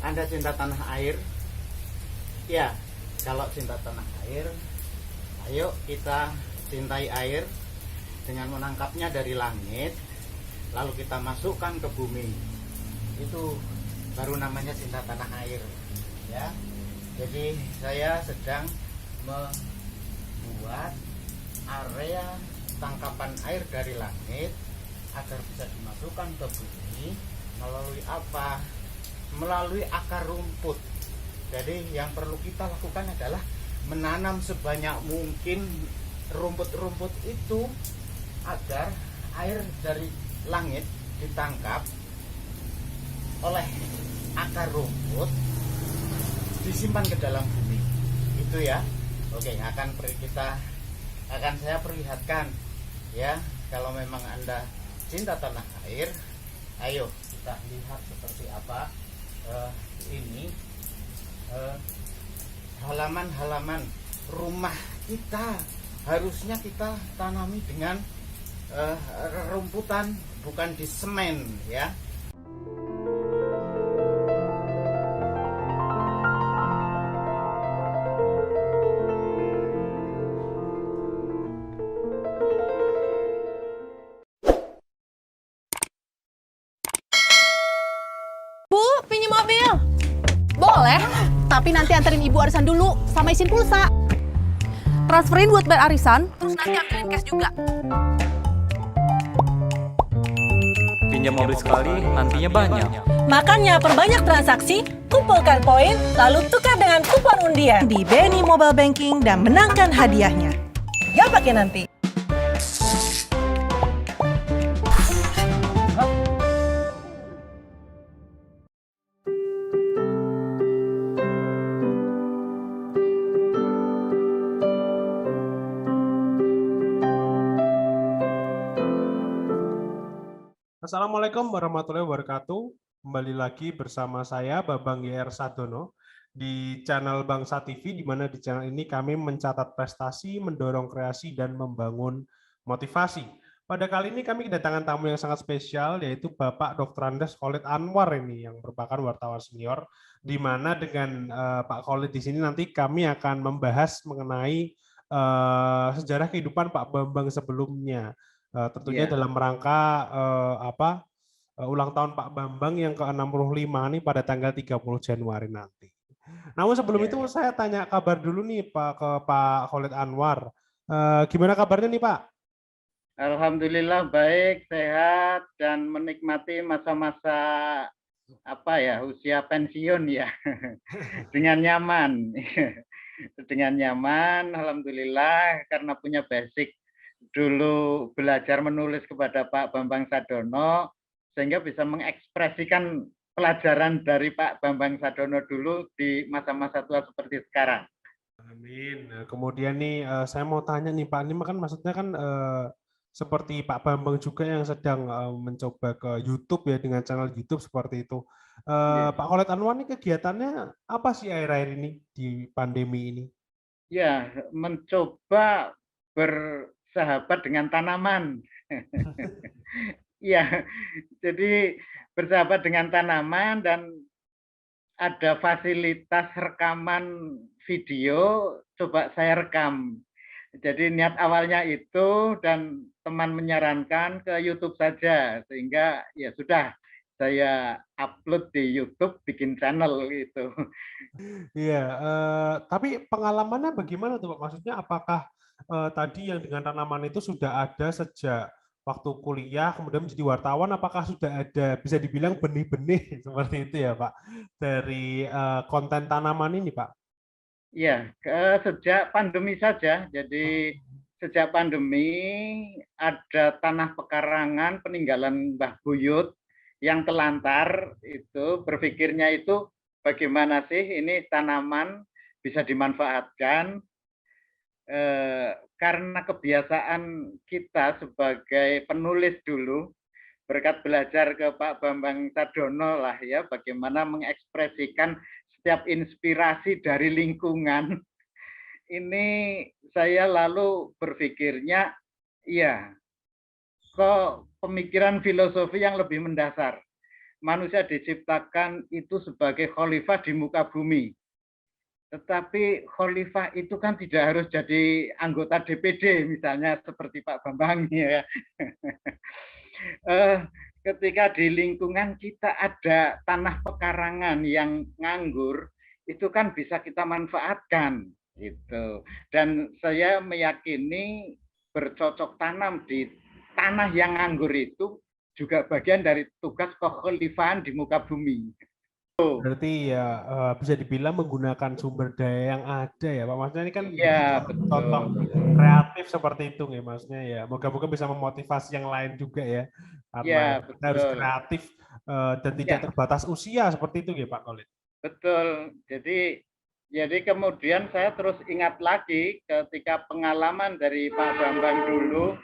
Anda cinta tanah air? Ya, kalau cinta tanah air, ayo kita cintai air dengan menangkapnya dari langit, lalu kita masukkan ke bumi. Itu baru namanya cinta tanah air, ya. Jadi saya sedang membuat area tangkapan air dari langit agar bisa dimasukkan ke bumi melalui apa? Melalui akar rumput. Jadi yang perlu kita lakukan adalah menanam sebanyak mungkin rumput-rumput itu agar air dari langit ditangkap oleh akar rumput, disimpan ke dalam bumi. Itu ya. Oke, akan saya perlihatkan ya. Kalau memang Anda cinta tanah air, ayo kita lihat seperti apa ini halaman-halaman rumah kita. Harusnya kita tanami dengan rumputan, bukan di semen ya. Bu, pinjam mobil. Boleh, tapi nanti anterin ibu arisan dulu sama isin pulsa. Transferin buat bayar arisan, terus nanti ambilin cash juga. Pinjam mobil sekali, nantinya banyak. Makanya perbanyak transaksi, kumpulkan poin, lalu tukar dengan kupon undian di BNI Mobile Banking dan menangkan hadiahnya. Gak pakai nanti. Assalamualaikum warahmatullahi wabarakatuh. Kembali lagi bersama saya Babang YR Sadono di channel Bangsa TV, di mana di channel ini kami mencatat prestasi, mendorong kreasi, dan membangun motivasi. Pada kali ini kami kedatangan tamu yang sangat spesial, yaitu Bapak Dr. Andes Khalid Anwar ini, yang merupakan wartawan senior, di mana dengan Pak Khalid di sini nanti kami akan membahas mengenai sejarah kehidupan Pak Bambang sebelumnya. Tentunya dalam rangka ulang tahun Pak Bambang yang ke-65 nih pada tanggal 30 Januari nanti. Namun sebelum itu saya tanya kabar dulu nih ke Pak Khalid Anwar. Gimana kabarnya nih Pak? Alhamdulillah baik, sehat, dan menikmati masa-masa usia pensiun ya dengan nyaman. Dengan nyaman, alhamdulillah, karena punya basic dulu belajar menulis kepada Pak Bambang Sadono, sehingga bisa mengekspresikan pelajaran dari Pak Bambang Sadono dulu di masa-masa tua seperti sekarang. Amin. Nah, kemudian nih saya mau tanya nih Pak, ini kan maksudnya kan seperti Pak Bambang juga yang sedang mencoba ke YouTube ya, dengan channel YouTube seperti itu. Pak Khalid Anwar nih kegiatannya apa sih akhir-akhir ini di pandemi ini? Ya, mencoba bersahabat dengan tanaman. Ya, jadi bersahabat dengan tanaman, dan ada fasilitas rekaman video, coba saya rekam. Jadi niat awalnya itu, dan teman menyarankan ke YouTube saja, sehingga ya sudah, saya upload di YouTube, bikin channel gitu. Iya, tapi pengalamannya bagaimana tuh Pak? Maksudnya apakah tadi yang dengan tanaman itu sudah ada sejak waktu kuliah, kemudian menjadi wartawan, apakah sudah ada bisa dibilang benih-benih seperti itu ya Pak, dari konten tanaman ini Pak? Ya, sejak pandemi saja. Jadi sejak pandemi ada tanah pekarangan peninggalan Mbah Buyut yang telantar, itu berpikirnya itu bagaimana sih ini tanaman bisa dimanfaatkan, karena kebiasaan kita sebagai penulis dulu, berkat belajar ke Pak Bambang Sadono lah ya, bagaimana mengekspresikan setiap inspirasi dari lingkungan. Ini saya lalu berpikirnya, iya, kok pemikiran filosofi yang lebih mendasar. manusia diciptakan itu sebagai khalifah di muka bumi. Tetapi khalifah itu kan tidak harus jadi anggota DPD, misalnya seperti Pak Bambang ya. Ketika di lingkungan kita ada tanah pekarangan yang nganggur, itu kan bisa kita manfaatkan gitu. Dan saya meyakini bercocok tanam di tanah yang nganggur itu juga bagian dari tugas kekhalifahan di muka bumi. Berarti ya bisa dibilang menggunakan sumber daya yang ada ya Pak. Maksudnya ini kan Iya, contoh betul. kreatif seperti itu ya maksudnya ya. Moga-moga bisa memotivasi yang lain juga ya. Karena Iya, kita harus betul. kreatif dan tidak Ya, terbatas usia seperti itu ya Pak Khalid. betul. Jadi kemudian saya terus ingat lagi ketika pengalaman dari Pak Bambang dulu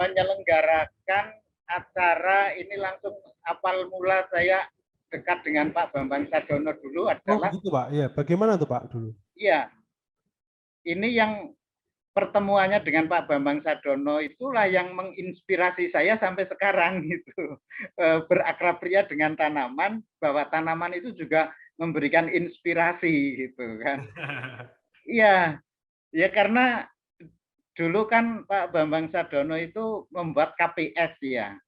menyelenggarakan acara ini, langsung awal mula saya dekat dengan Pak Bambang Sadono dulu Oh adalah begitu Pak. Ya, bagaimana tuh Pak dulu? ya ini yang pertemuannya dengan Pak Bambang Sadono itulah yang menginspirasi saya sampai sekarang gitu. Berakrabria dengan tanaman, bahwa tanaman itu juga memberikan inspirasi gitu kan. Iya, ya karena dulu kan Pak Bambang Sadono itu membuat KPS ya.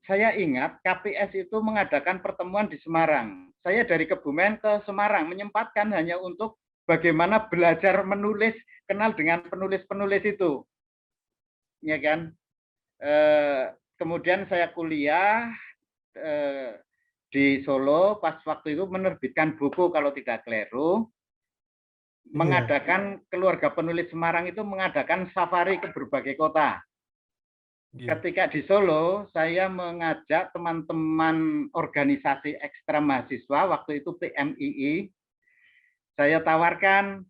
Saya ingat KPS itu mengadakan pertemuan di Semarang. Saya dari Kebumen ke Semarang menyempatkan hanya untuk bagaimana belajar menulis, kenal dengan penulis-penulis itu, ya kan. Kemudian saya kuliah di Solo, pas waktu itu menerbitkan buku kalau tidak keliru, mengadakan keluarga penulis Semarang itu mengadakan safari ke berbagai kota. Ketika di Solo, saya mengajak teman-teman organisasi ekstra mahasiswa, waktu itu PMII, saya tawarkan,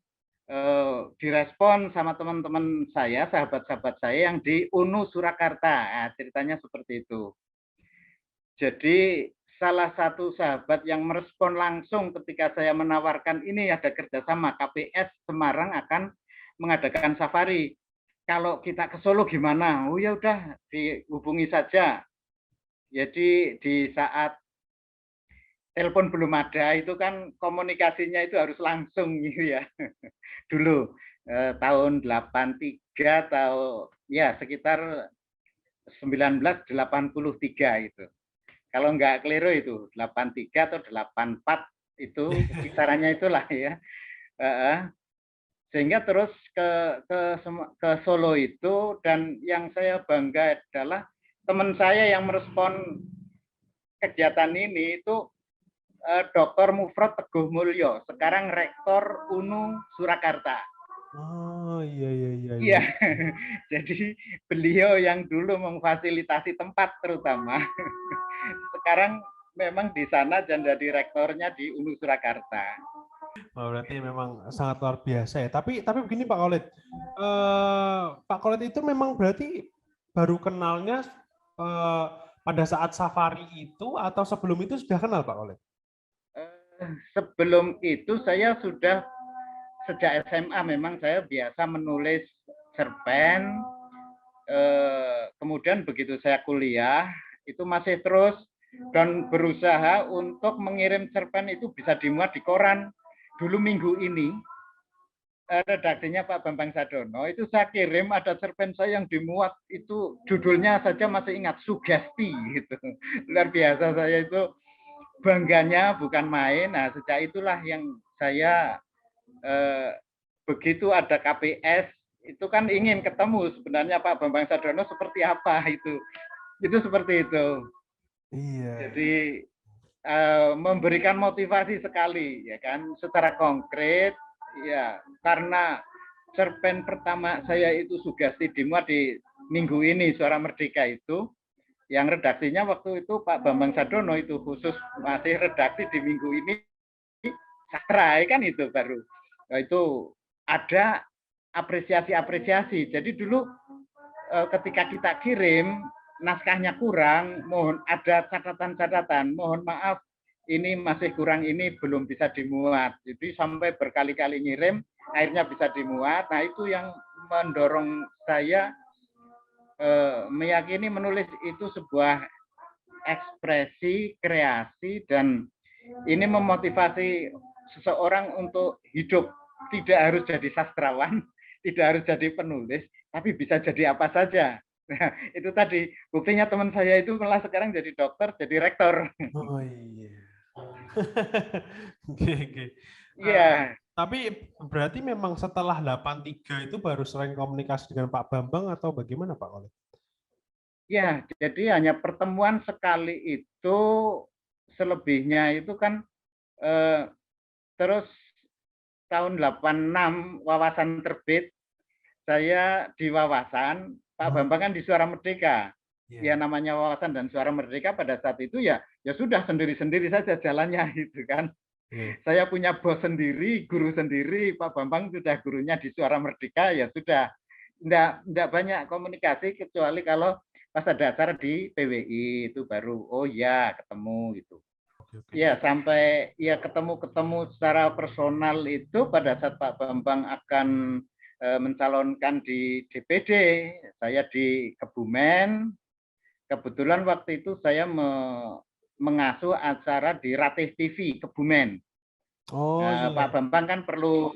direspon sama teman-teman saya, sahabat-sahabat saya yang di UNU Surakarta. Nah, ceritanya seperti itu. Jadi salah satu sahabat yang merespon langsung ketika saya menawarkan ini ada kerjasama, KPS Semarang akan mengadakan safari. Kalau kita ke Solo gimana? Oh ya udah, dihubungi saja. Jadi di saat telepon belum ada itu kan komunikasinya itu harus langsung gitu ya. Dulu tahun 83 atau ya sekitar 1983 itu. Kalau nggak keliru itu 83 atau 84 itu kisarannya itulah ya. Sehingga terus ke Solo itu, dan yang saya bangga adalah teman saya yang merespon kegiatan ini itu Dr. Mufrad Teguh Mulyo, sekarang Rektor UNU Surakarta. Oh iya. Iya, jadi beliau yang dulu memfasilitasi tempat terutama, sekarang memang di sana dan jadi rektornya di UNU Surakarta. Oh, berarti memang sangat luar biasa ya. Tapi begini Pak Khalid, Pak Khalid itu memang berarti baru kenalnya pada saat safari itu atau sebelum itu sudah kenal Pak Khalid? Sebelum itu saya sudah sejak SMA memang saya biasa menulis cerpen. Kemudian begitu saya kuliah itu masih terus dan berusaha untuk mengirim cerpen itu bisa dimuat di koran. Dulu Minggu Ini redaksinya Pak Bambang Sadono itu saya kirim, ada cerpen saya yang dimuat itu judulnya saja masih ingat, Sugesti gitu. Luar biasa, saya itu bangganya bukan main. Nah sejak itulah yang saya begitu ada KPS itu kan ingin ketemu sebenarnya Pak Bambang Sadono seperti apa itu seperti itu. Iya. Jadi memberikan motivasi sekali ya kan, secara konkret ya, karena cerpen pertama saya itu Sugesti dimuat di Minggu Ini Suara Merdeka itu, yang redaksinya waktu itu Pak Bambang Sadono, itu khusus masih redaksi di Minggu Ini Sastra kan, itu baru itu ada apresiasi. Jadi dulu ketika kita kirim naskahnya kurang, mohon ada catatan, mohon maaf ini masih kurang, ini belum bisa dimuat. Jadi sampai berkali-kali ngirim akhirnya bisa dimuat. Nah itu yang mendorong saya meyakini menulis itu sebuah ekspresi, kreasi, dan ini memotivasi seseorang untuk hidup. Tidak harus jadi sastrawan, tidak harus jadi penulis, tapi bisa jadi apa saja. Nah, itu tadi buktinya teman saya itu malah sekarang jadi dokter, jadi rektor. Oh iya. Oke, oke. Iya, Tapi berarti memang setelah 83 itu baru sering komunikasi dengan Pak Bambang atau bagaimana Pak Khalid? ya. Jadi hanya pertemuan sekali itu, selebihnya itu kan terus tahun 86 wawasan terbit, saya di wawasan, Pak Bambang kan di Suara Merdeka. Ya namanya wawasan dan Suara Merdeka pada saat itu ya sudah sendiri-sendiri saja jalannya itu kan. Saya punya bos sendiri, guru sendiri, Pak Bambang sudah gurunya di Suara Merdeka, ya sudah. Enggak banyak komunikasi kecuali kalau pas ada acara di PWI itu baru oh ya ketemu gitu. Ya sampai ya ketemu secara personal itu pada saat Pak Bambang akan mencalonkan di DPD, saya di Kebumen. Kebetulan waktu itu saya mengasuh acara di Ratih TV Kebumen. Oh iya. Pak Bambang kan perlu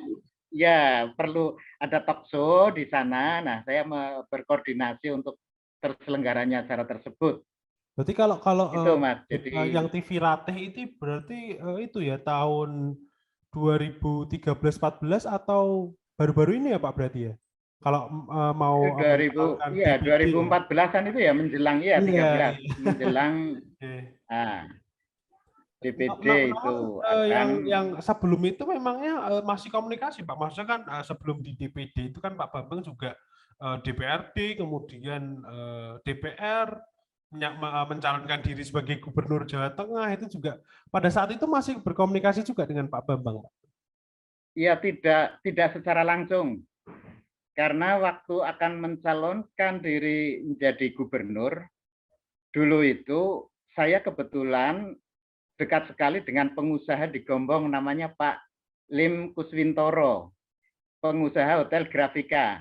ada talk show di sana. Nah, saya berkoordinasi untuk terselenggaranya acara tersebut. Berarti kalau Itu Mas. Jadi yang TV Ratih itu berarti itu ya tahun 2013-14 atau baru-baru ini ya Pak berarti ya? Kalau mau 2014-an itu ya menjelang ya 13 iya. menjelang DPD itu yang sebelum itu memangnya masih komunikasi Pak. Maksudnya kan sebelum di DPD itu kan Pak Bambang juga DPRD, kemudian DPR, mencalonkan diri sebagai Gubernur Jawa Tengah, itu juga pada saat itu masih berkomunikasi juga dengan Pak Bambang, Pak? Iya, tidak secara langsung. Karena waktu akan mencalonkan diri menjadi gubernur, dulu itu saya kebetulan dekat sekali dengan pengusaha di Gombong namanya Pak Lim Kuswintoro, pengusaha Hotel Grafika.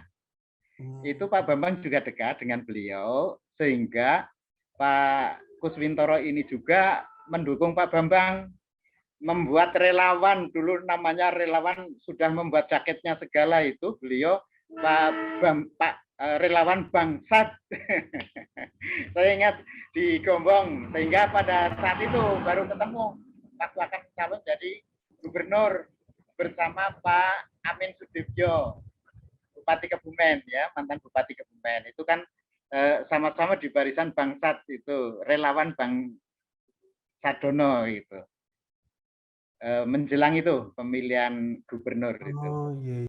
Itu Pak Bambang juga dekat dengan beliau, sehingga Pak Kuswintoro ini juga mendukung Pak Bambang, membuat relawan, dulu namanya relawan, sudah membuat jaketnya segala itu, beliau Pak relawan Bangsat. Saya ingat di Gombong, sehingga pada saat itu baru ketemu waktu akan calon jadi gubernur bersama Pak Amin Sudibyo, Bupati Kebumen ya, mantan Bupati Kebumen. Itu kan sama-sama di barisan Bangsat itu, relawan Bang Sadono itu. Menjelang itu pemilihan gubernur itu. Oh iya.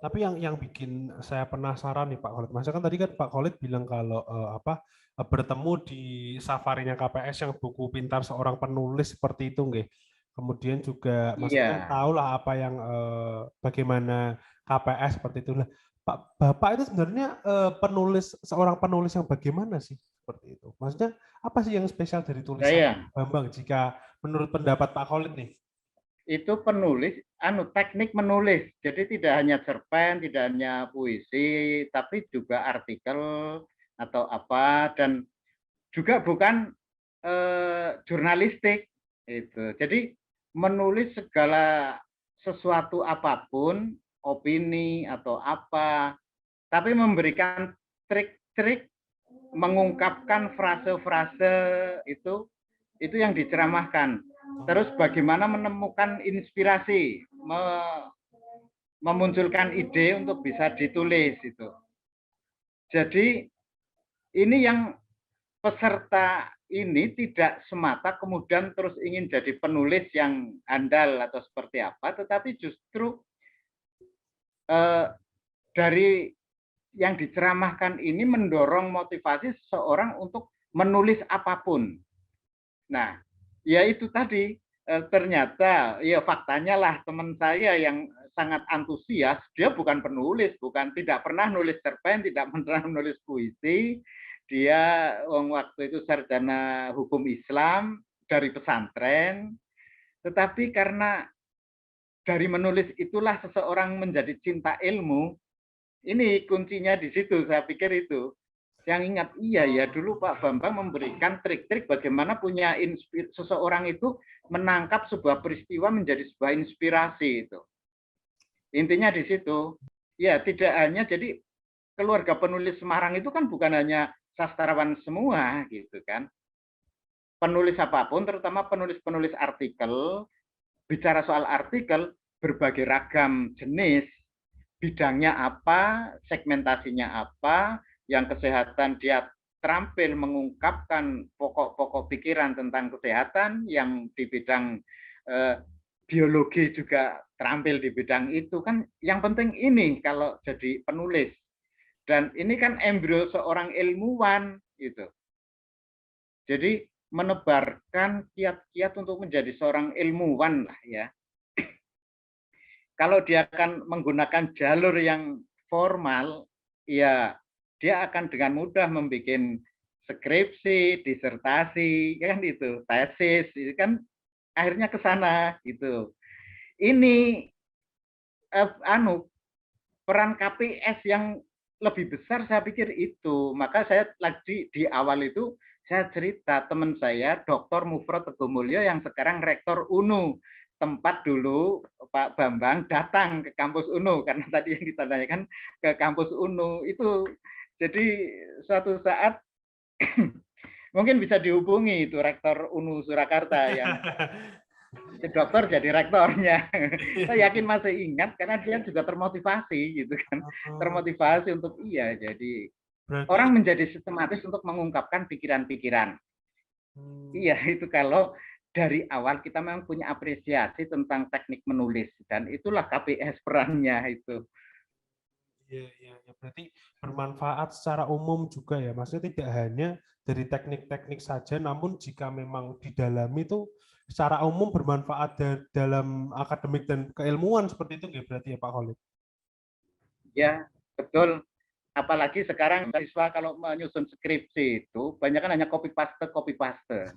Tapi yang bikin saya penasaran nih Pak Khalid, maksudnya kan tadi kan Pak Khalid bilang kalau bertemu di safarinya KPS yang buku pintar seorang penulis seperti itu, nggih. Kemudian juga maksudnya tahulah apa yang bagaimana KPS seperti itu. Nah, Pak Bapak itu sebenarnya seorang penulis yang bagaimana sih seperti itu? Maksudnya apa sih yang spesial dari tulisan Bambang jika menurut pendapat Pak Khalid nih? Itu penulis, teknik menulis. Jadi tidak hanya cerpen, tidak hanya puisi, tapi juga artikel atau apa, dan juga bukan jurnalistik. Itu. Jadi menulis segala sesuatu apapun, opini atau apa, tapi memberikan trik-trik, mengungkapkan frase-frase itu yang diceramahkan. Terus bagaimana menemukan inspirasi, memunculkan ide untuk bisa ditulis itu. Jadi ini yang peserta ini tidak semata kemudian terus ingin jadi penulis yang andal atau seperti apa, tetapi justru dari yang diceramahkan ini mendorong motivasi seseorang untuk menulis apapun. Nah, ya itu tadi ternyata ya faktanya lah teman saya yang sangat antusias, dia bukan penulis, tidak pernah nulis cerpen, tidak pernah nulis puisi. Dia waktu itu sarjana hukum Islam dari pesantren, tetapi karena dari menulis itulah seseorang menjadi cinta ilmu. Ini kuncinya di situ, saya pikir itu. Yang ingat, iya ya dulu Pak Bambang memberikan trik-trik bagaimana punya seseorang itu menangkap sebuah peristiwa menjadi sebuah inspirasi itu. Intinya di situ. Ya, tidak hanya jadi keluarga penulis Semarang itu kan bukan hanya sastrawan semua gitu kan. Penulis apapun, terutama penulis-penulis artikel, bicara soal artikel berbagai ragam jenis, bidangnya apa, segmentasinya apa, yang kesehatan dia terampil mengungkapkan pokok-pokok pikiran tentang kesehatan, yang di bidang biologi juga terampil di bidang itu kan. Yang penting ini kalau jadi penulis, dan ini kan embrio seorang ilmuwan gitu. Jadi menebarkan kiat-kiat untuk menjadi seorang ilmuwan lah ya. Kalau dia akan menggunakan jalur yang formal, ya dia akan dengan mudah membuat skripsi, disertasi, kan itu, tesis, itu kan akhirnya ke sana gitu. Ini peran KPS yang lebih besar saya pikir itu. Maka saya lagi di awal itu saya cerita teman saya Dr. Mufrod Tegomulyo yang sekarang Rektor UNU, tempat dulu Pak Bambang datang ke kampus UNU, karena tadi yang ditanyakan ke kampus UNU itu. Jadi suatu saat mungkin bisa dihubungi itu Rektor UNU Surakarta yang dokter jadi rektornya. Saya yakin masih ingat karena dia juga termotivasi gitu kan. Termotivasi untuk jadi Berarti orang menjadi sistematis untuk mengungkapkan pikiran-pikiran. Iya, itu kalau dari awal kita memang punya apresiasi tentang teknik menulis, dan itulah KPS perannya itu. ya, berarti bermanfaat secara umum juga ya, maksudnya tidak hanya dari teknik-teknik saja, namun jika memang didalami itu secara umum bermanfaat dalam akademik dan keilmuan seperti itu ya, berarti ya Pak Khalid? Ya, betul. Apalagi sekarang siswa kalau menyusun skripsi itu banyak kan hanya copy paste.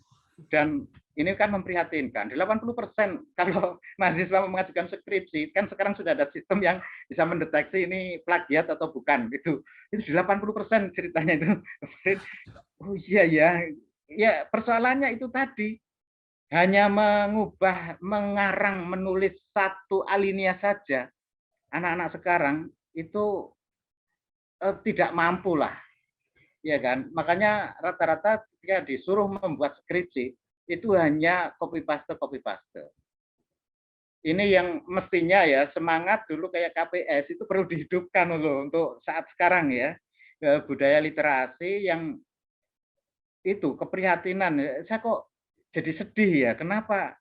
Dan ini kan memprihatinkan. 80% kalau mahasiswa mengajukan skripsi, kan sekarang sudah ada sistem yang bisa mendeteksi ini plagiat atau bukan gitu. Itu 80% ceritanya itu. Oh iya ya. Ya, persoalannya itu tadi. Hanya mengarang, menulis satu alinea saja. Anak-anak sekarang itu tidak mampu lah, ya kan. Makanya rata-rata ketika disuruh membuat skripsi itu hanya copy paste. Ini yang mestinya ya semangat dulu kayak KPS itu perlu dihidupkan loh untuk saat sekarang ya. Budaya literasi yang itu keprihatinan. Saya kok jadi sedih ya, kenapa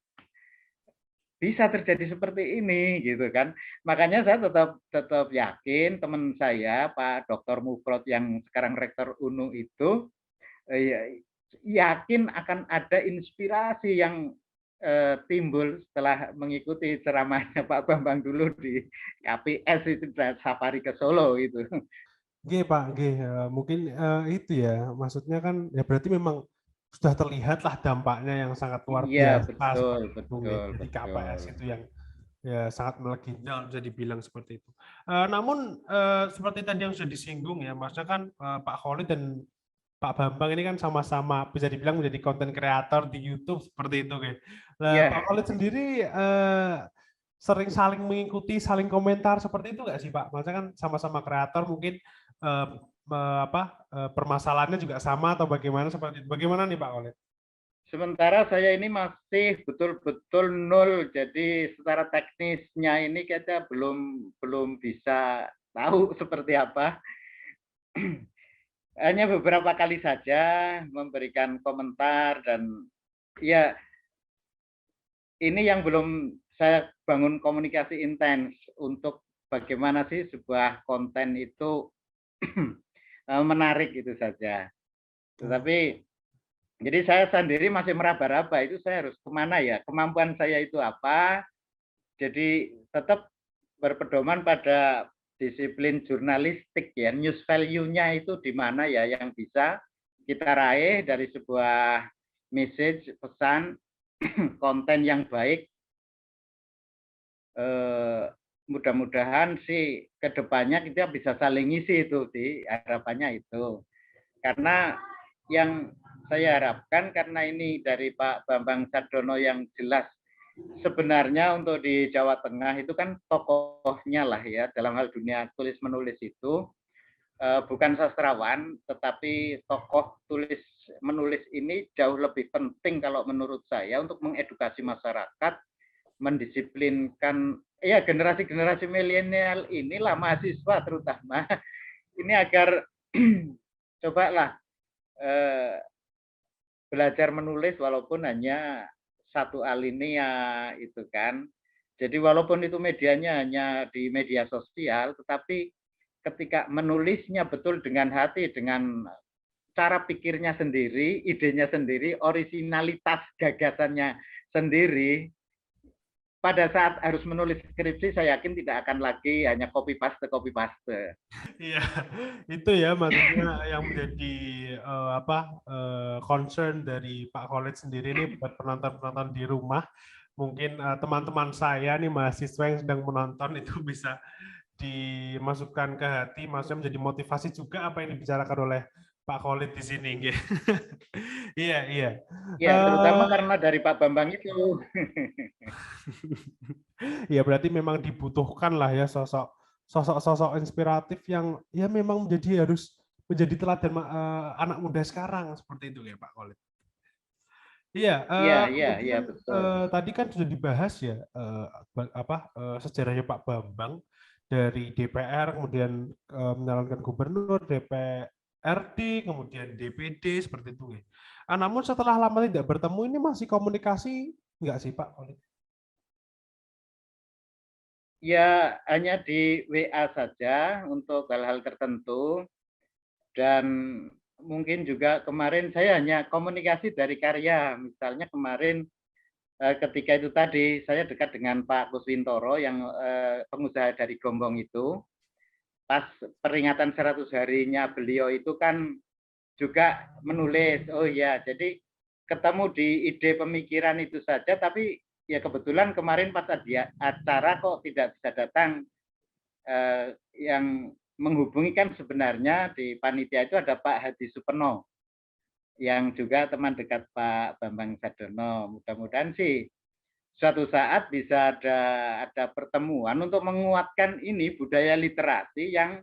bisa terjadi seperti ini gitu kan. Makanya saya tetap yakin teman saya Pak Dr. Mufrod yang sekarang Rektor UNU itu yakin akan ada inspirasi yang timbul setelah mengikuti ceramahnya Pak Bambang dulu di KPS itu, safari ke Solo itu. Oke Pak, mungkin itu ya, maksudnya kan ya berarti memang sudah terlihat lah dampaknya yang sangat luar Iya, biasa betul, seperti itu. Jadi KPS betul. itu yang ya sangat meleginda bisa dibilang seperti itu. Namun seperti tadi yang sudah disinggung ya, maksudnya kan Pak Khalid dan Pak Bambang ini kan sama-sama bisa dibilang menjadi konten kreator di YouTube seperti itu, kayak. Nah, Iya. Pak Khalid sendiri sering saling mengikuti, saling komentar seperti itu nggak sih Pak? Maksudnya kan sama-sama kreator, mungkin permasalahannya juga sama atau bagaimana seperti itu? Bagaimana nih Pak Khalid? Sementara saya ini masih betul-betul nol, jadi secara teknisnya ini kita belum bisa tahu seperti apa. Hanya beberapa kali saja memberikan komentar, dan ya ini yang belum saya bangun komunikasi intens untuk bagaimana sih sebuah konten itu menarik, itu saja. Tetapi Jadi saya sendiri masih meraba-raba itu saya harus kemana ya, kemampuan saya itu apa. Jadi tetap berpedoman pada disiplin jurnalistik ya, news value-nya itu di mana ya yang bisa kita raih dari sebuah message, pesan, konten yang baik. Mudah-mudahan sih kedepannya kita bisa saling ngisi itu sih, harapannya itu. Karena yang saya harapkan karena ini dari Pak Bambang Sadono yang jelas sebenarnya untuk di Jawa Tengah itu kan tokohnya lah ya dalam hal dunia tulis menulis itu bukan sastrawan tetapi tokoh tulis menulis ini jauh lebih penting kalau menurut saya untuk mengedukasi masyarakat, mendisiplinkan ya generasi-generasi milenial inilah mahasiswa terutama ini agar cobalah belajar menulis walaupun hanya satu alinea itu kan. Jadi walaupun itu medianya hanya di media sosial, tetapi ketika menulisnya betul dengan hati, dengan cara pikirnya sendiri, idenya sendiri, originalitas gagasannya sendiri, pada saat harus menulis skripsi, saya yakin tidak akan lagi hanya copy paste. Iya, itu ya maksudnya yang menjadi concern dari Pak Khalid sendiri nih buat penonton-penonton di rumah. Mungkin teman-teman saya nih mahasiswa yang sedang menonton itu bisa dimasukkan ke hati, maksudnya menjadi motivasi juga apa yang dibicarakan oleh Pak Khalid di sini. Iya, iya. Ya, terutama karena dari Pak Bambang itu. Ya berarti memang dibutuhkan lah ya sosok inspiratif yang ya memang harus menjadi teladan anak muda sekarang seperti itu ya Pak Khalid. Iya, iya betul. Tadi kan sudah dibahas ya sejarahnya Pak Bambang dari DPR, kemudian menyalonkan gubernur, DPRD, kemudian DPD seperti itu ya. Namun setelah lama tidak bertemu ini masih komunikasi nggak sih Pak Khalid? Ya hanya di WA saja untuk hal-hal tertentu dan mungkin juga kemarin saya hanya komunikasi dari karya. Misalnya kemarin ketika itu tadi saya dekat dengan Pak Kuswintoro yang pengusaha dari Gombong itu. Pas peringatan 100 harinya beliau itu kan juga menulis. Oh ya, jadi ketemu di ide pemikiran itu saja, tapi ya kebetulan kemarin pas acara kok tidak bisa datang. Yang menghubungi kan sebenarnya di panitia itu ada Pak Hadi Supeno yang juga teman dekat Pak Bambang Sadono. Mudah-mudahan sih suatu saat bisa ada pertemuan untuk menguatkan ini budaya literasi yang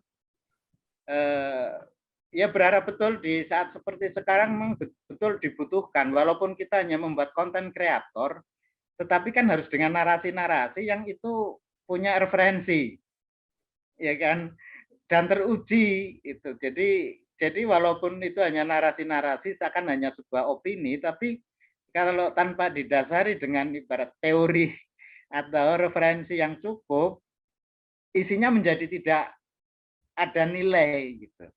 ya berharap betul di saat seperti sekarang memang betul dibutuhkan. Walaupun kita hanya membuat konten kreator, tetapi kan harus dengan narasi-narasi yang itu punya referensi, ya kan, dan teruji itu. Jadi walaupun itu hanya narasi-narasi, seakan hanya sebuah opini, tapi kalau tanpa didasari dengan ibarat teori atau referensi yang cukup, isinya menjadi tidak ada nilai gitu.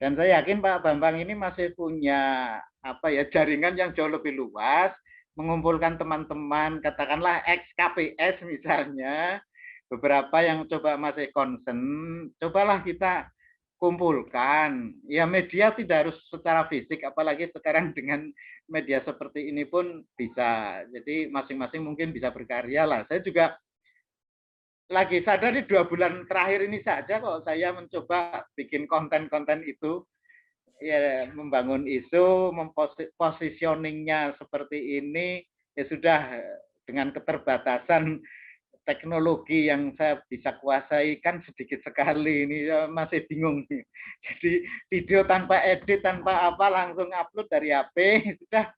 Dan saya yakin Pak Bambang ini masih punya jaringan yang jauh lebih luas, mengumpulkan teman-teman, katakanlah ex-KPS misalnya, beberapa yang coba masih concern, cobalah kita kumpulkan. Ya media tidak harus secara fisik, apalagi sekarang dengan media seperti ini pun bisa. Jadi masing-masing mungkin bisa berkarya lah. Saya juga lagi sadar di 2 bulan terakhir ini saja kok saya mencoba bikin konten-konten itu, ya membangun isu, mempositioningnya seperti ini, ya sudah dengan keterbatasan teknologi yang saya bisa kuasai kan sedikit sekali ini, masih bingung nih. Jadi video tanpa edit, tanpa apa langsung upload dari HP sudah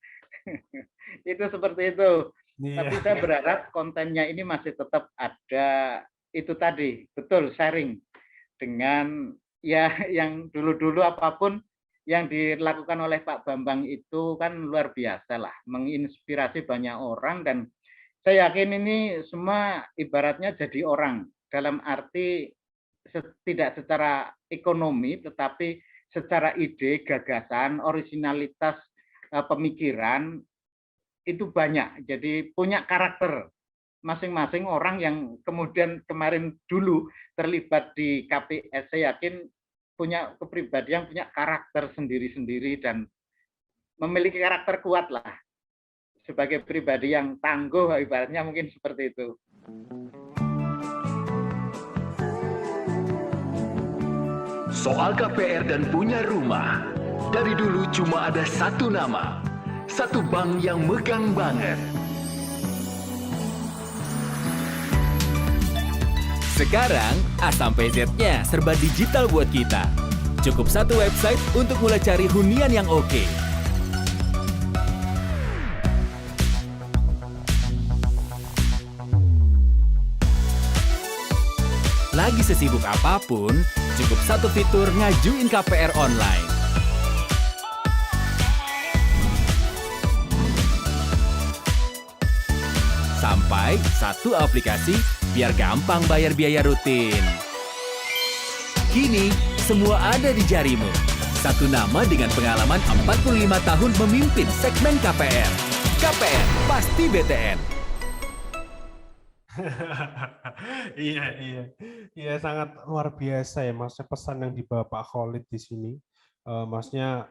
itu seperti itu. Tapi saya berharap kontennya ini masih tetap ada itu tadi, betul sharing dengan ya yang dulu-dulu apapun yang dilakukan oleh Pak Bambang itu kan luar biasa lah, menginspirasi banyak orang dan saya yakin ini semua ibaratnya jadi orang dalam arti tidak secara ekonomi tetapi secara ide, gagasan, originalitas pemikiran itu banyak. Jadi punya karakter masing-masing orang yang kemudian kemarin dulu terlibat di KPS, saya yakin punya kepribadian, punya karakter sendiri-sendiri dan memiliki karakter kuat lah. Sebagai pribadi yang tangguh, ibaratnya mungkin seperti itu. Soal KPR dan punya rumah, dari dulu cuma ada satu nama, satu bank yang megang banget. Sekarang, A sampai Z-nya serba digital buat kita. Cukup satu website untuk mulai cari hunian yang oke. Lagi sesibuk apapun, cukup satu fitur ngajuin KPR online. Sampai satu aplikasi biar gampang bayar biaya rutin. Kini, semua ada di jarimu. Satu nama dengan pengalaman 45 tahun memimpin segmen KPR. KPR, pasti BTN. Iya sangat luar biasa ya, maksudnya pesan yang dibawa Pak Khalid di sini. Maksudnya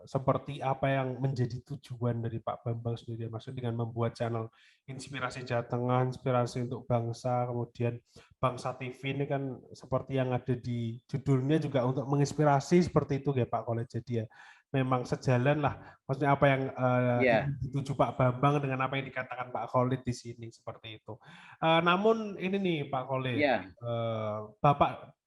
seperti apa yang menjadi tujuan dari Pak Bambang sendiri, maksudnya dengan membuat channel Inspirasi Jawa Tengah, Inspirasi untuk Bangsa, kemudian Bangsa TV ini kan seperti yang ada di judulnya juga untuk menginspirasi seperti itu ya Pak Khalid. Jadi ya memang sejalan lah, maksudnya apa yang dituju Pak Bambang dengan apa yang dikatakan Pak Khalid di sini seperti itu. Namun ini nih Pak Khalid,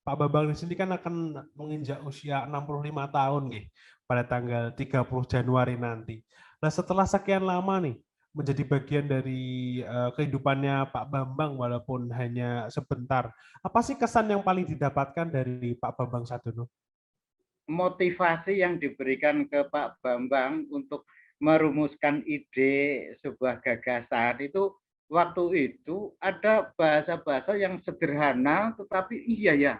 Pak Bambang di sini kan akan menginjak usia 65 tahun nih pada tanggal 30 Januari nanti. Nah, setelah sekian lama nih menjadi bagian dari kehidupannya Pak Bambang walaupun hanya sebentar, apa sih kesan yang paling didapatkan dari Pak Bambang Sadono? Motivasi yang diberikan ke Pak Bambang untuk merumuskan ide sebuah gagasan itu, waktu itu ada bahasa-bahasa yang sederhana tetapi iya ya,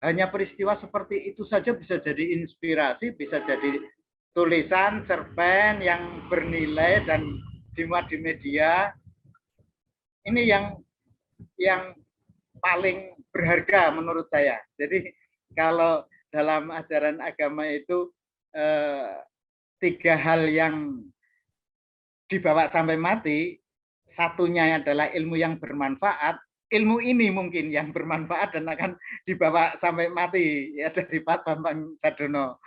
hanya peristiwa seperti itu saja bisa jadi inspirasi, bisa jadi tulisan cerpen yang bernilai dan dimuat di media. Ini yang paling berharga menurut saya. Jadi kalau dalam ajaran agama itu 3 hal yang dibawa sampai mati, satunya adalah ilmu yang bermanfaat. Ilmu ini mungkin yang bermanfaat dan akan dibawa sampai mati ya dari Pak Bambang Sadono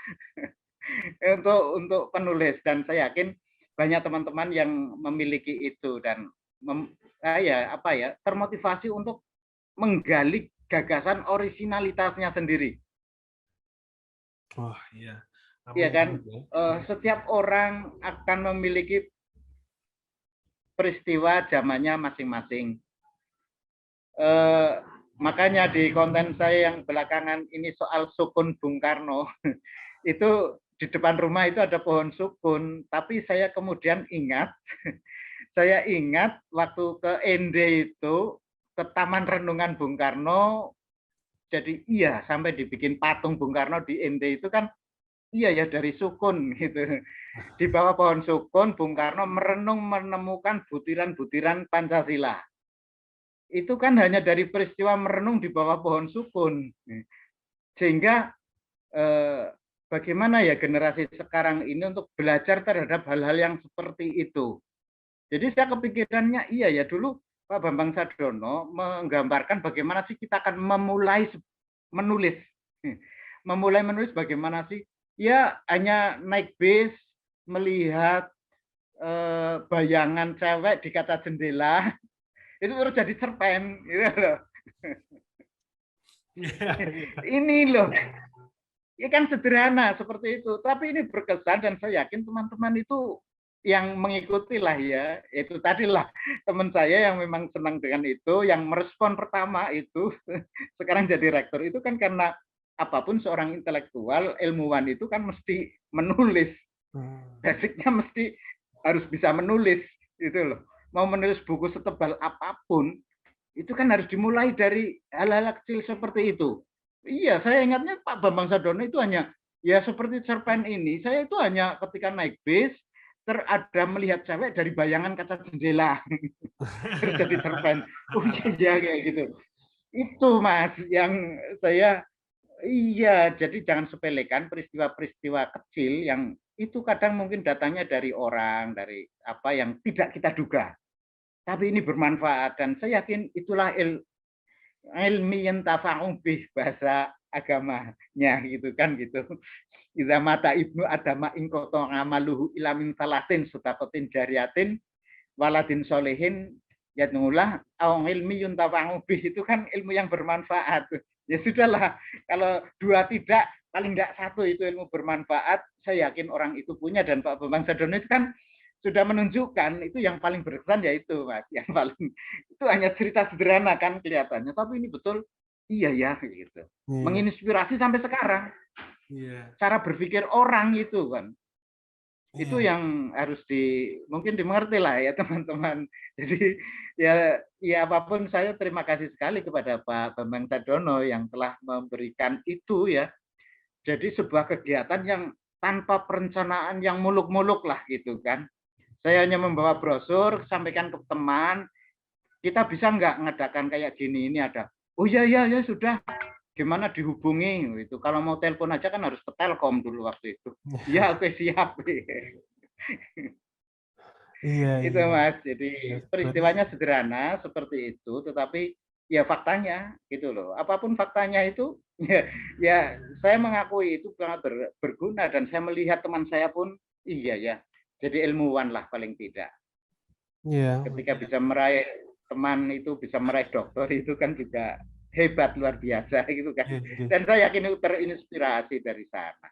untuk penulis, dan saya yakin banyak teman-teman yang memiliki itu dan termotivasi untuk menggali gagasan originalitasnya sendiri. Wah, iya. Iya kan, setiap orang akan memiliki peristiwa zamannya masing-masing. Makanya di konten saya yang belakangan ini soal sukun Bung Karno, itu di depan rumah itu ada pohon sukun, tapi saya kemudian ingat, saya ingat waktu ke ND itu, ke Taman Renungan Bung Karno. Jadi iya, sampai dibikin patung Bung Karno di ND itu kan iya ya dari sukun gitu. Di bawah pohon sukun Bung Karno merenung menemukan butiran-butiran Pancasila. Itu kan hanya dari peristiwa merenung di bawah pohon sukun. Sehingga bagaimana ya generasi sekarang ini untuk belajar terhadap hal-hal yang seperti itu. Jadi saya kepikirannya iya ya, dulu Pak Bambang Sadono menggambarkan bagaimana sih kita akan memulai menulis. Memulai menulis bagaimana sih? Ya hanya naik bis, melihat bayangan cewek di kaca jendela, itu terus jadi cerpen. Gitu loh. Ini loh. Ya kan sederhana seperti itu. Tapi ini berkesan dan saya yakin teman-teman itu yang mengikuti lah ya, itu tadilah teman saya yang memang senang dengan itu, yang merespon pertama itu sekarang jadi rektor itu kan karena apapun seorang intelektual, ilmuwan itu kan mesti menulis, basicnya mesti harus bisa menulis gitu loh. Mau menulis buku setebal apapun itu kan harus dimulai dari hal-hal kecil seperti itu. Iya, saya ingatnya Pak Bambang Sadono itu hanya ya seperti cerpen ini. Saya itu hanya ketika naik bis ada melihat cewek dari bayangan kaca jendela terus jadi cerpen. Oh iya kayak gitu. Itu Mas yang saya iya, jadi jangan sepelekan peristiwa-peristiwa kecil yang itu kadang mungkin datangnya dari orang, dari apa yang tidak kita duga. Tapi ini bermanfaat dan saya yakin itulah ilmi yang tafa'u bih bahasa agamanya gitu kan gitu. Iza mata ibnu adama ingkoto ngamaluhu ilamin salatin sudakotin jariatin waladin solehin yatnullah au ilmi yuntafa'u bih itu kan ilmu yang bermanfaat. Ya sudahlah, kalau dua tidak, paling enggak satu itu ilmu bermanfaat, saya yakin orang itu punya dan Pak Bambang Sadono itu kan sudah menunjukkan itu yang paling berkesan yaitu Mas, yang paling itu hanya cerita sederhana kan kelihatannya, tapi ini betul iya ya gitu. Menginspirasi sampai sekarang. Cara berpikir orang itu kan. Itu yang harus mungkin dimengerti lah ya teman-teman. Jadi ya apapun saya terima kasih sekali kepada Pak Bambang Sadono yang telah memberikan itu ya. Jadi sebuah kegiatan yang tanpa perencanaan yang muluk-muluk lah gitu kan. Saya hanya membawa brosur, sampaikan ke teman, kita bisa nggak ngadakan kayak gini, ini ada. Oh ya sudah, gimana dihubungi itu. Kalau mau telepon aja kan harus ke Telkom dulu waktu itu. Ya oke siap. Itu Mas, jadi peristiwanya sederhana seperti itu, tetapi ya faktanya gitu loh. Apapun faktanya itu ya saya mengakui itu sangat berguna dan saya melihat teman saya pun iya ya. Jadi ilmuwan lah paling tidak. Ketika bisa meraih teman itu bisa meraih doktor itu kan juga hebat luar biasa gitu kan. Dan saya yakin itu terinspirasi dari sana.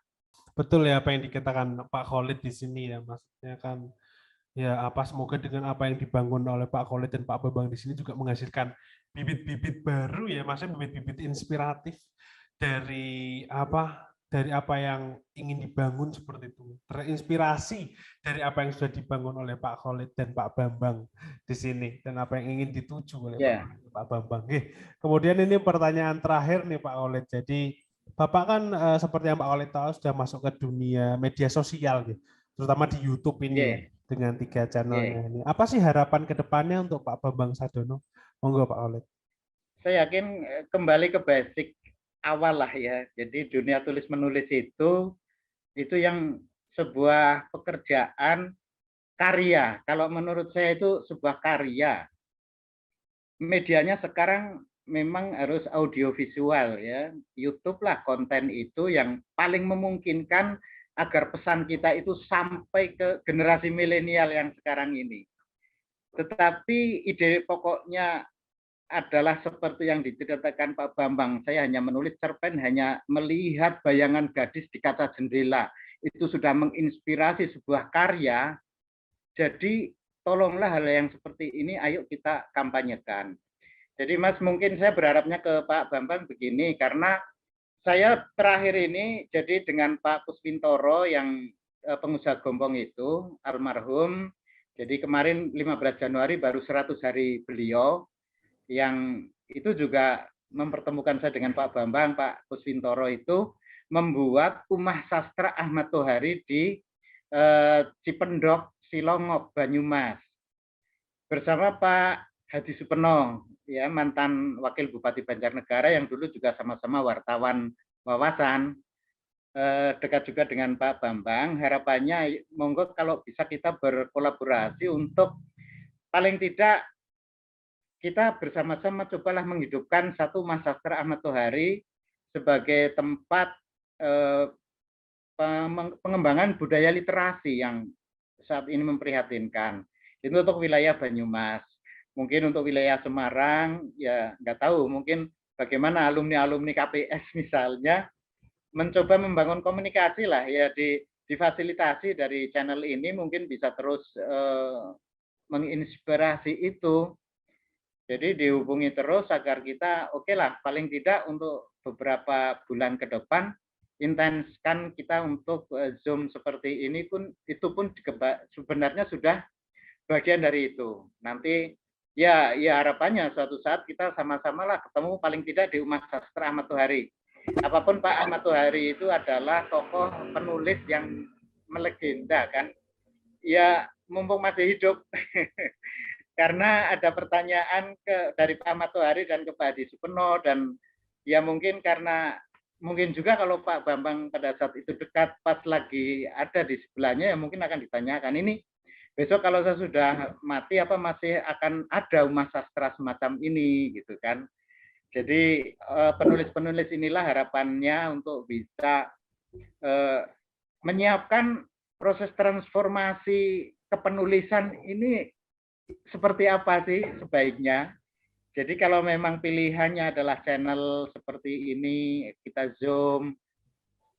Betul ya apa yang dikatakan Pak Khalid di sini ya, maksudnya kan ya apa semoga dengan apa yang dibangun oleh Pak Khalid dan Pak Bambang di sini juga menghasilkan bibit-bibit baru ya, maksudnya bibit-bibit inspiratif dari apa yang ingin dibangun seperti itu, terinspirasi dari apa yang sudah dibangun oleh Pak Khalid dan Pak Bambang di sini dan apa yang ingin dituju oleh Pak Bambang. Kemudian ini pertanyaan terakhir nih Pak Khalid. Jadi Bapak kan seperti yang Pak Khalid tahu sudah masuk ke dunia media sosial gitu, terutama di YouTube ini dengan 3 channelnya ini. Apa sih harapan ke depannya untuk Pak Bambang Sadono? Monggo Pak Khalid. Saya yakin kembali ke basic awal lah ya. Jadi dunia tulis menulis itu yang sebuah pekerjaan karya. Kalau menurut saya itu sebuah karya. Medianya sekarang memang harus audiovisual ya. YouTube lah konten itu yang paling memungkinkan agar pesan kita itu sampai ke generasi milenial yang sekarang ini. Tetapi ide pokoknya adalah seperti yang diceritakan Pak Bambang. Saya hanya menulis cerpen, hanya melihat bayangan gadis di kaca jendela. Itu sudah menginspirasi sebuah karya. Jadi tolonglah hal yang seperti ini, ayo kita kampanyekan. Jadi Mas, mungkin saya berharapnya ke Pak Bambang begini, karena saya terakhir ini jadi dengan Pak Kuswintoro yang pengusaha Gombong itu, almarhum. Jadi kemarin 15 Januari baru 100 hari beliau, yang itu juga mempertemukan saya dengan Pak Bambang, Pak Kuswintoro itu membuat Rumah Sastra Ahmad Tohari di Cipendok, Silongok, Banyumas. Bersama Pak Hadi Supeno, ya mantan Wakil Bupati Banjarnegara yang dulu juga sama-sama wartawan wawasan, dekat juga dengan Pak Bambang. Harapannya monggo kalau bisa kita berkolaborasi untuk paling tidak kita bersama-sama cobalah menghidupkan satu Rumah Sastra Ahmad Tohari sebagai tempat pengembangan budaya literasi yang saat ini memprihatinkan. Itu untuk wilayah Banyumas. Mungkin untuk wilayah Semarang, ya nggak tahu, mungkin bagaimana alumni-alumni KPS misalnya mencoba membangun komunikasi lah ya difasilitasi dari channel ini mungkin bisa terus menginspirasi itu. Jadi dihubungi terus agar kita oke lah paling tidak untuk beberapa bulan ke depan intenskan kita untuk Zoom seperti ini pun itu pun sebenarnya sudah bagian dari itu. Nanti ya harapannya suatu saat kita sama-sama lah ketemu paling tidak di Rumah Sastra Ahmad Tohari. Apapun Pak Ahmad Tohari itu adalah tokoh penulis yang melegenda kan. Ya mumpung masih hidup. Karena ada pertanyaan dari Pak Ahmad Tohari dan ke Pak Hadi Supeno, dan ya mungkin juga kalau Pak Bambang pada saat itu dekat pas lagi ada di sebelahnya, ya mungkin akan ditanyakan, ini besok kalau saya sudah mati apa masih akan ada umat sastra semacam ini gitu kan. Jadi penulis-penulis inilah harapannya untuk bisa menyiapkan proses transformasi kepenulisan ini seperti apa sih sebaiknya. Jadi kalau memang pilihannya adalah channel seperti ini, kita Zoom,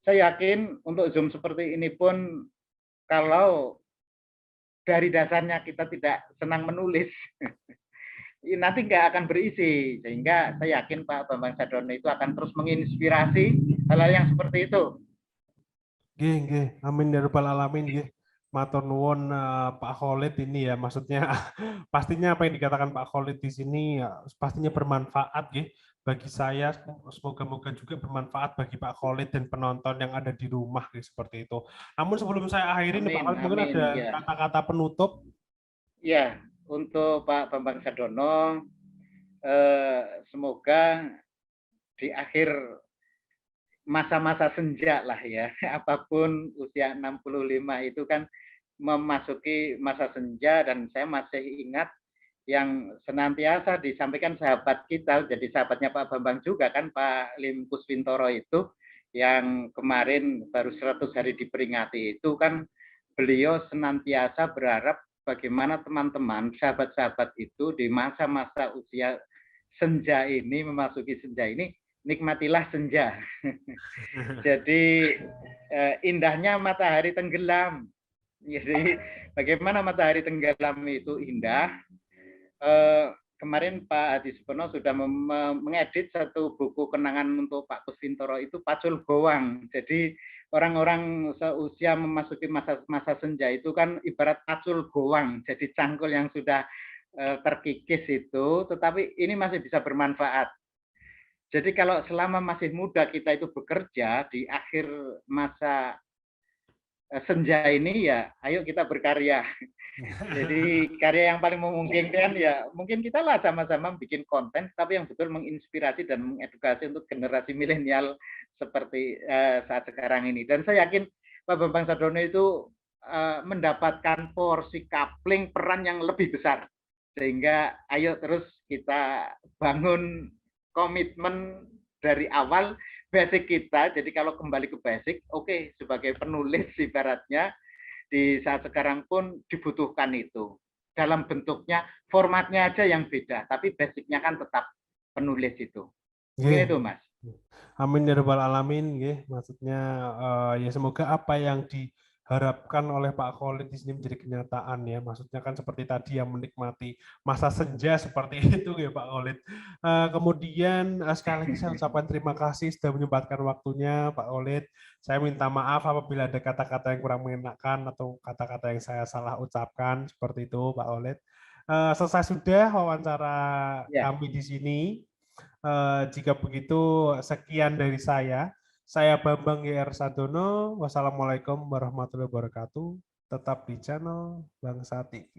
saya yakin untuk Zoom seperti ini pun kalau dari dasarnya kita tidak senang menulis, nanti nggak akan berisi. Sehingga saya yakin Pak Bambang Sadono itu akan terus menginspirasi hal-hal yang seperti itu. Nggih, amin ya rabbal alamin nggih. Matur nuwun Pak Khalid ini ya, maksudnya pastinya apa yang dikatakan Pak Khalid di sini ya, pastinya bermanfaat nggih bagi saya, semoga-moga juga bermanfaat bagi Pak Khalid dan penonton yang ada di rumah nggih, seperti itu. Namun sebelum saya akhiri nih Pak Khalid, mungkin ada kata-kata penutup. Ya, untuk Pak Bambang Sadono, semoga di akhir masa-masa senja lah ya, apapun usia 65 itu kan memasuki masa senja, dan saya masih ingat yang senantiasa disampaikan sahabat kita, jadi sahabatnya Pak Bambang juga kan, Pak Lim Kuswintoro itu, yang kemarin baru 100 hari diperingati itu kan, beliau senantiasa berharap bagaimana teman-teman, sahabat-sahabat itu di masa-masa usia senja ini, memasuki senja ini, nikmatilah senja. Jadi indahnya matahari tenggelam. Jadi bagaimana matahari tenggelam itu indah. Kemarin Pak Hadi Supeno sudah mengedit satu buku kenangan untuk Pak Kuswintoro itu Pacul Gowang. Jadi orang-orang seusia memasuki masa senja itu kan ibarat pacul gowang. Jadi cangkul yang sudah terkikis itu, tetapi ini masih bisa bermanfaat. Jadi kalau selama masih muda kita itu bekerja, di akhir masa senja ini ya ayo kita berkarya. Jadi karya yang paling memungkinkan ya mungkin kita lah sama-sama bikin konten, tapi yang betul menginspirasi dan mengedukasi untuk generasi milenial seperti saat sekarang ini. Dan saya yakin Pak Bambang Sadono itu mendapatkan porsi kapling peran yang lebih besar. Sehingga ayo terus kita bangun komitmen dari awal basic kita. Jadi kalau kembali ke basic, oke, sebagai penulis ibaratnya di saat sekarang pun dibutuhkan itu. Dalam bentuknya, formatnya aja yang beda, tapi basicnya kan tetap penulis itu. Mungkin itu, Mas. Amin ya rabbal alamin nggih. Maksudnya ya semoga apa yang diharapkan oleh Pak Khalid di sini menjadi kenyataan ya. Maksudnya kan seperti tadi yang menikmati masa senja seperti itu ya Pak Khalid. Kemudian sekali lagi saya ucapkan terima kasih sudah menyempatkan waktunya Pak Khalid. Saya minta maaf apabila ada kata-kata yang kurang mengenakan atau kata-kata yang saya salah ucapkan seperti itu Pak Khalid. Selesai sudah wawancara kami di sini. Jika begitu sekian dari saya. Saya Bambang YR Sadono. Wassalamualaikum warahmatullahi wabarakatuh. Tetap di channel Bangsa TV.